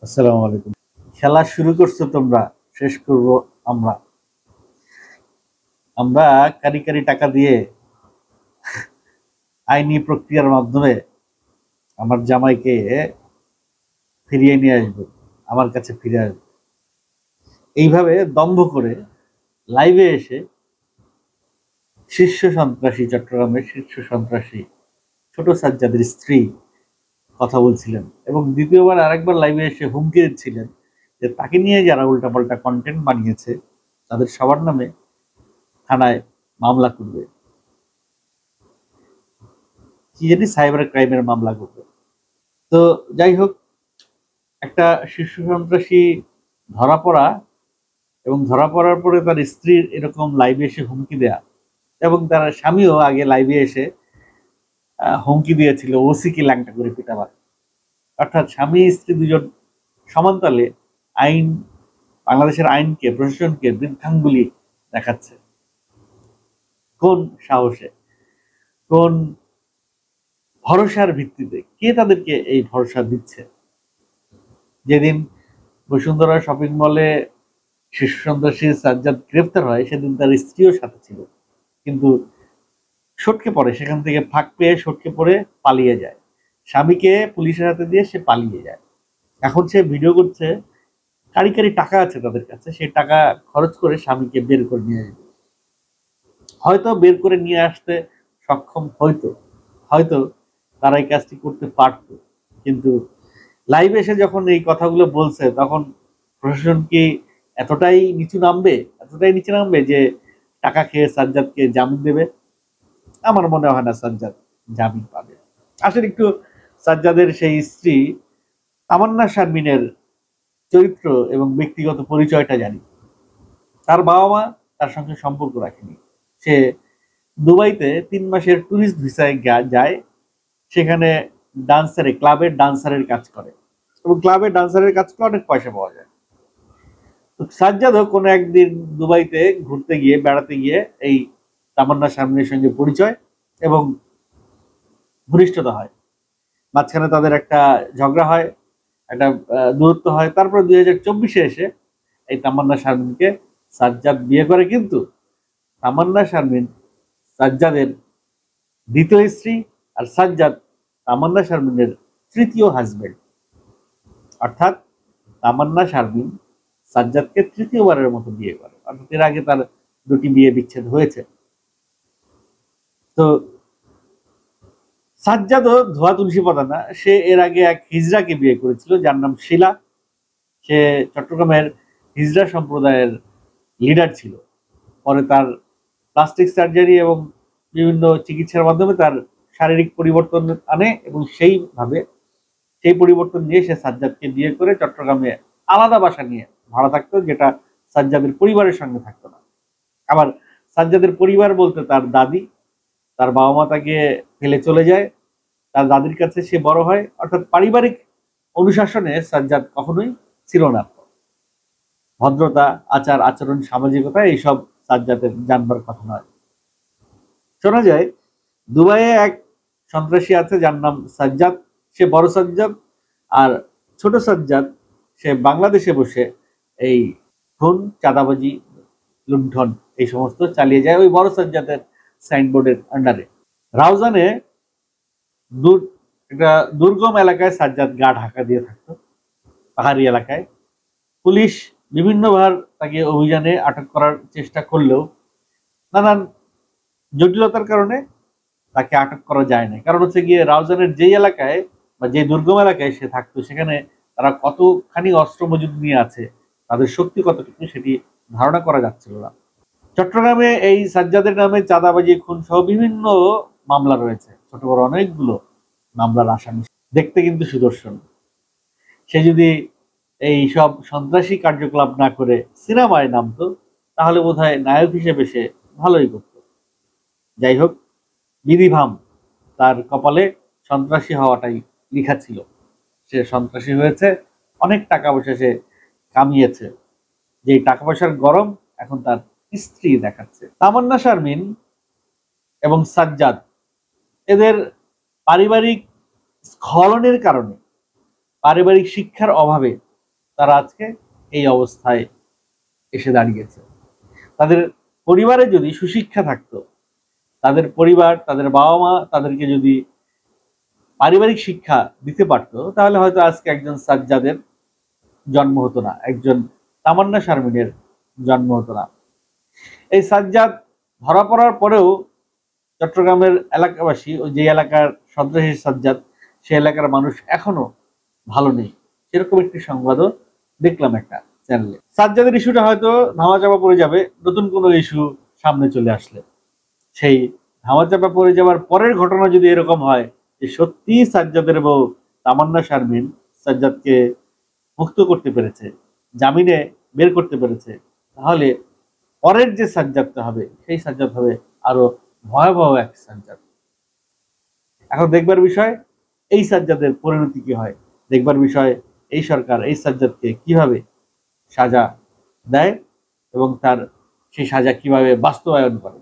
আসসালামু আলাইকুম। খেলা শুরু করছো তোমরা, শেষ করব আমরা। আমরা কারি কারি টাকা দিয়ে আইনি প্রক্রিয়ার মাধ্যমে আমার জামাইকে ফিরিয়ে নিয়ে আসবো, আমার কাছে ফিরে আসবো। এইভাবে দম্ভ করে লাইভে এসে শীর্ষ সন্ত্রাসী, চট্টগ্রামের শীর্ষ সন্ত্রাসী ছোট সাজ্জাদের স্ত্রী কথা বলছিলেন এবং দ্বিতীয়বার আরেকবার লাইভে এসে হুমকি দিচ্ছিলেন যে তাকে নিয়ে যারা উল্টাপাল্টা কন্টেন্ট বানিয়েছে তাদের সবার নামে থানায় মামলা করবে, কি জানি সাইবার ক্রাইমের মামলা করবে। তো যাই হোক, একটা শীর্ষ সন্ত্রাসী ধরা পড়া এবং ধরা পড়ার পরে তার স্ত্রীর এরকম লাইভে এসে হুমকি দেয়া, এবং তার স্বামীও আগে লাইভে এসে হুমকি দিয়েছিল ওসিকে ল্যাংটা করে পিটাবার। অর্থাৎ স্বামী স্ত্রী দুজন সমানতালে আইন, বাংলাদেশের আইনকে, প্রশাসনকে বৃদ্ধাঙ্গুলি দেখাচ্ছে। কোন সাহসে, কোন ভরসার ভিত্তিতে, কে তাদেরকে এই ভরসা দিচ্ছে? যেদিন বসুন্ধরা শপিং মলে শিশু সন্ত্রাসী সাজ্জাদ গ্রেফতার হয় সেদিন তার স্ত্রীও সাথে ছিল, কিন্তু সটকে পড়ে, সেখান থেকে ফাঁক পেয়ে সটকে পড়ে পালিয়ে যায়। স্বামীকে পুলিশের হাতে দিয়ে সে পালিয়ে যায়। এখন সে ভিডিও করছে, কারি কারি টাকা আছে তাদের কাছে, সেই টাকা খরচ করে স্বামীকে বের করে নিয়ে আসবে। হয়তো বের করে নিয়ে আসতে সক্ষম, হয়তো হয়তো তারা এই কাজটি করতে পারত, কিন্তু লাইভে এসে যখন এই কথাগুলো বলছে তখন প্রশাসন কি এতটাই নিচু নামবে, এতটাই নিচে নামবে যে টাকা খেয়ে সাজ্জাদকে জামিন দেবে? আমার মনে হয় না সাজ্জাদ জামিন পাবে। আসলে একটু সাজ্জাদের সেই স্ত্রী তামান্না শারমিনের চরিত্র এবং ব্যক্তিগত পরিচয়টা জানি। তার বাবা মা তার সঙ্গে সম্পর্ক রাখেনি। সে দুবাইতে 3 মাসের ট্যুরিস্ট ভিসায় যায়, সেখানে ডান্সারে, ক্লাবের ডান্সারের কাজ করে এবং ক্লাবের ডান্সারের কাজ করে অনেক পয়সা পাওয়া যায়। তো সাজ্জাদও কোনো একদিন দুবাইতে ঘুরতে গিয়ে, বেড়াতে গিয়ে এই তামান্না শারমিনের সঙ্গে পরিচয় এবং ঘনিষ্ঠতা হয়। মাঝখানে তাদের একটা ঝগড়া হয়, একটা দূরত্ব হয়। তারপর 2024-এ এসে এই তামান্না শারমিনকে সাজ্জাদ বিয়ে করে, কিন্তু তামান্না শারমিন সাজ্জাদের দ্বিতীয় স্ত্রী, আর সাজ্জাদ তামান্না শারমিনের তৃতীয় হাজবেন্ড। অর্থাৎ তামান্না শারমিন সাজ্জাদকে তৃতীয়বারের মতো বিয়ে করে, অর্থাৎ এর আগে তার 2টি বিয়ে বিচ্ছেদ হয়েছে। তো সাজ্জাদও ধোয়া তুলসী পাতা না, সে এর আগে এক হিজড়াকে বিয়ে করেছিল যার নাম শিলা। সে চট্টগ্রামের হিজড়া সম্প্রদায়ের লিডার ছিল। পরে তার প্লাস্টিক সার্জারি এবং বিভিন্ন চিকিৎসার মাধ্যমে তার শারীরিক পরিবর্তন আনে এবং সেই পরিবর্তন নিয়ে সে সাজ্জাদকে বিয়ে করে চট্টগ্রামে আলাদা বাসা নিয়ে ভাড়া থাকতো, যেটা সাজ্জাদের পরিবারের সঙ্গে থাকতো না। আবার সাজ্জাদের পরিবার বলতে তার দাদি, তার বাবা মা তাকে ফেলে চলে যায়, তার দাদির কাছে সে বড় হয়। অর্থাৎ পারিবারিক অনুশাসনে সাজ্জাদ কখনোই ছিল না। ভদ্রতা, আচার আচরণ, সামাজিকতা এইসব সাজ্জাদের জানবার কথা নয়। শোনা যায় দুবাইয়ে এক সন্ত্রাসী আছে যার নাম সাজ্জাদ, সে বড় সাজ্জাদ, আর ছোট সাজ্জাদ সে বাংলাদেশে বসে এই খুন, চাঁদাবাজি, লুণ্ঠন এই সমস্ত চালিয়ে যায় ওই বড় সাজ্জাদের সাইনবোর্ডের আন্ডারে। রাউজানে একটা দুর্গম এলাকায় সাজ্জাদ গা ঢাকা দিয়ে থাকতো, পাহাড়ি এলাকায়। পুলিশ বিভিন্নবার তাকে অভিযানে আটক করার চেষ্টা করলেও নানান জটিলতার কারণে তাকে আটক করা যায় না। কারণ হচ্ছে গিয়ে রাউজানের যেই এলাকায় বা যে দুর্গম এলাকায় সে থাকতো সেখানে তারা কতখানি অস্ত্র মজুদ নিয়ে আছে, তাদের শক্তি কতটুকু, সেটি ধারণা করা যাচ্ছিল না। চট্টগ্রামে এই সাজ্জাদের নামে চাঁদাবাজি, খুন সহ বিভিন্ন মামলা রয়েছে, ছোট বড় অনেকগুলো মামলার আসামি। দেখতে কিন্তু সুদর্শন। সে যদি এই সব সন্ত্রাসী কার্যকলাপ না করে সিনেমায় নামতো তাহলে বোধহয় নায়ক হিসেবে সে ভালোই করত। যাই হোক, বিধিভাম, তার কপালে সন্ত্রাসী হওয়াটাই লেখা ছিল। সে সন্ত্রাসী হয়েছে, অনেক টাকা পয়সা সে কামিয়েছে, যে টাকা পয়সার গরম এখন তার স্ত্রী দেখাচ্ছে। তামান্না শারমিন এবং সাজ্জাদ এদের পারিবারিক স্খলনের কারণে, পারিবারিক শিক্ষার অভাবে তারা আজকে এই অবস্থায় এসে দাঁড়িয়েছে। তাদের পরিবারে যদি সুশিক্ষা থাকতো, তাদের পরিবার, তাদের বাবা মা তাদেরকে যদি পারিবারিক শিক্ষা দিতে পারতো, তাহলে হয়তো আজকে একজন সাজ্জাদের জন্ম হতো না, একজন তামান্না শারমিনের জন্ম হতো না। এই সাজ্জাদ ধরা পড়ার পরেও চট্টগ্রামের এলাকাবাসী, ওই যে এলাকার সন্ত্রাসী সাজ্জাদ, সে এলাকার মানুষ এখনো ভালো নেই, সেরকম একটি সংবাদও দেখলাম একটা চ্যানেলে। সাজ্জাদের ইস্যুটা হয়তো ধামাচাপা পড়ে যাবে নতুন কোনো ইস্যু সামনে চলে আসলে। সেই ধামাচাপা পড়ে যাওয়ার পরের ঘটনা যদি এরকম হয় যে সত্যি সাজ্জাদের বউ তামান্না শারমিন সাজ্জাদকে মুক্ত করতে পেরেছে, জামিনে বের করতে পেরেছে, তাহলে পরের যে সাজ্জাদটা হবে সেই সাজ্জাদ হবে আরো ভয়াবহ এক সাজ্জাদ। এখন দেখবার বিষয় এই সাজ্জাদের পরিণতি কি হয়, দেখবার বিষয় এই সরকার এই সাজ্জাদকে কিভাবে সাজা দেয় এবং তার সেই সাজা কিভাবে বাস্তবায়ন করে।